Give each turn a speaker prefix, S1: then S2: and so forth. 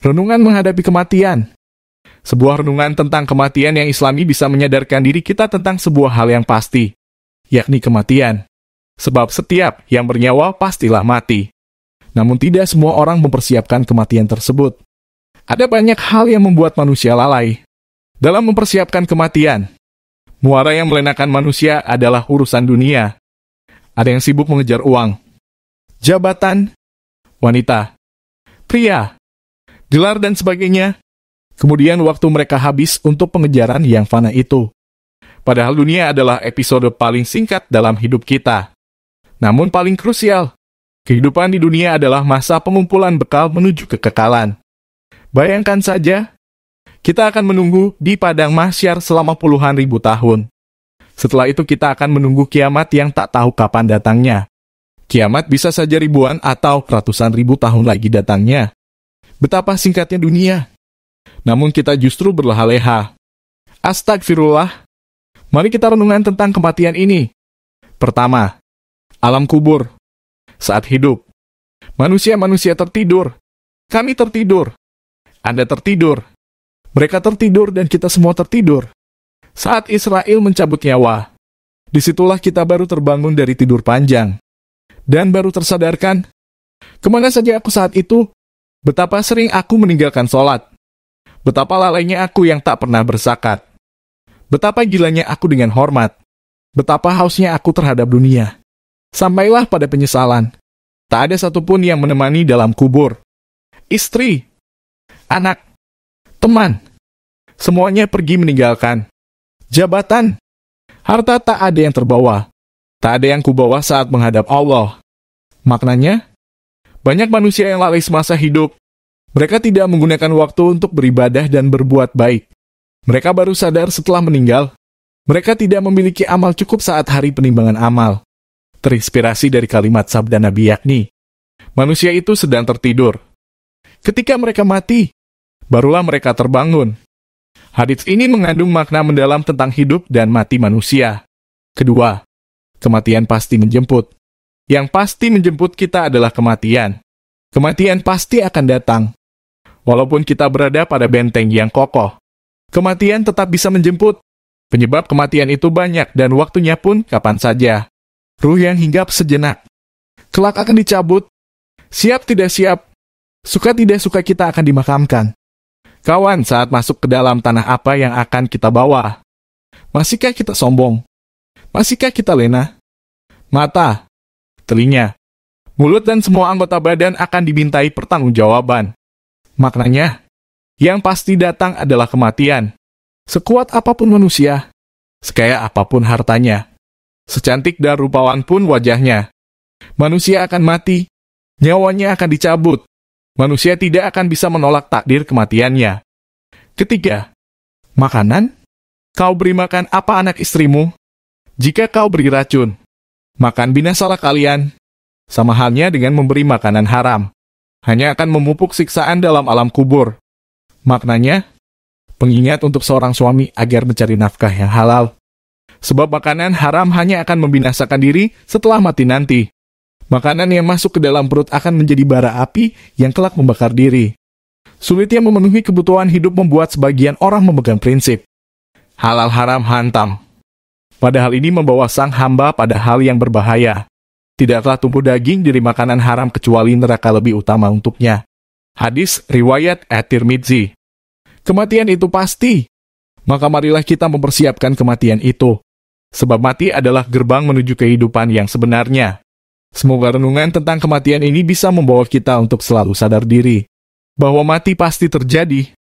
S1: Renungan menghadapi kematian. Sebuah renungan tentang kematian yang Islami bisa menyadarkan diri kita tentang sebuah hal yang pasti, yakni kematian. Sebab setiap yang bernyawa pastilah mati. Namun tidak semua orang mempersiapkan kematian tersebut. Ada banyak hal yang membuat manusia lalai dalam mempersiapkan kematian. Muara yang melenakan manusia adalah urusan dunia. Ada yang sibuk mengejar uang, jabatan, wanita, pria, gelar dan sebagainya. Kemudian waktu mereka habis untuk pengejaran yang fana itu. Padahal dunia adalah episode paling singkat dalam hidup kita. Namun paling krusial, kehidupan di dunia adalah masa pengumpulan bekal menuju kekekalan. Bayangkan saja, kita akan menunggu di padang mahsyar selama puluhan ribu tahun. Setelah itu kita akan menunggu kiamat yang tak tahu kapan datangnya. Kiamat bisa saja ribuan atau ratusan ribu tahun lagi datangnya. Betapa singkatnya dunia. Namun kita justru berleha-leha. Astagfirullah. Mari kita renungan tentang kematian ini. Pertama, alam kubur. Saat hidup, manusia tertidur. Kami tertidur. Anda tertidur. Mereka tertidur dan kita semua tertidur. Saat Israel mencabut nyawa, disitulah kita baru terbangun dari tidur panjang. Dan baru tersadarkan, kemana saja aku saat itu? Betapa sering aku meninggalkan sholat. Betapa lalainya aku yang tak pernah berzakat. Betapa gilanya aku dengan hormat. Betapa hausnya aku terhadap dunia. Sampailah pada penyesalan. Tak ada satupun yang menemani dalam kubur. Istri, anak, teman, semuanya pergi meninggalkan. Jabatan, harta tak ada yang terbawa. Tak ada yang kubawa saat menghadap Allah. Maknanya, banyak manusia yang lalai semasa hidup. Mereka tidak menggunakan waktu untuk beribadah dan berbuat baik. Mereka baru sadar setelah meninggal. Mereka tidak memiliki amal cukup saat hari penimbangan amal. Terinspirasi dari kalimat sabda Nabi yakni, manusia itu sedang tertidur. Ketika mereka mati, barulah mereka terbangun. Hadits ini mengandung makna mendalam tentang hidup dan mati manusia. Kedua, kematian pasti menjemput. Yang pasti menjemput kita adalah kematian. Kematian pasti akan datang. Walaupun kita berada pada benteng yang kokoh, kematian tetap bisa menjemput. Penyebab kematian itu banyak dan waktunya pun kapan saja. Ruh yang hinggap sejenak, kelak akan dicabut. Siap tidak siap, suka tidak suka kita akan dimakamkan. Kawan, saat masuk ke dalam tanah apa yang akan kita bawa? Masihkah kita sombong? Masihkah kita lena? Mata, telinga, mulut dan semua anggota badan akan dimintai pertanggungjawaban. Maknanya, yang pasti datang adalah kematian. Sekuat apapun manusia, sekaya apapun hartanya, secantik dan rupawan pun wajahnya, manusia akan mati, nyawanya akan dicabut. Manusia tidak akan bisa menolak takdir kematiannya. Ketiga, makanan. Kau beri makan apa anak istrimu? Jika kau beri racun, makan binasalah kalian. Sama halnya dengan memberi makanan haram. Hanya akan memupuk siksaan dalam alam kubur. Maknanya, pengingat untuk seorang suami agar mencari nafkah yang halal. Sebab makanan haram hanya akan membinasakan diri setelah mati nanti. Makanan yang masuk ke dalam perut akan menjadi bara api yang kelak membakar diri. Sulitnya memenuhi kebutuhan hidup membuat sebagian orang memegang prinsip halal haram hantam. Padahal ini membawa sang hamba pada hal yang berbahaya. Tidaklah tumpah daging dari makanan haram kecuali neraka lebih utama untuknya. Hadis riwayat At-Tirmidzi. Kematian itu pasti. Maka marilah kita mempersiapkan kematian itu. Sebab mati adalah gerbang menuju kehidupan yang sebenarnya. Semoga renungan tentang kematian ini bisa membawa kita untuk selalu sadar diri bahwa mati pasti terjadi.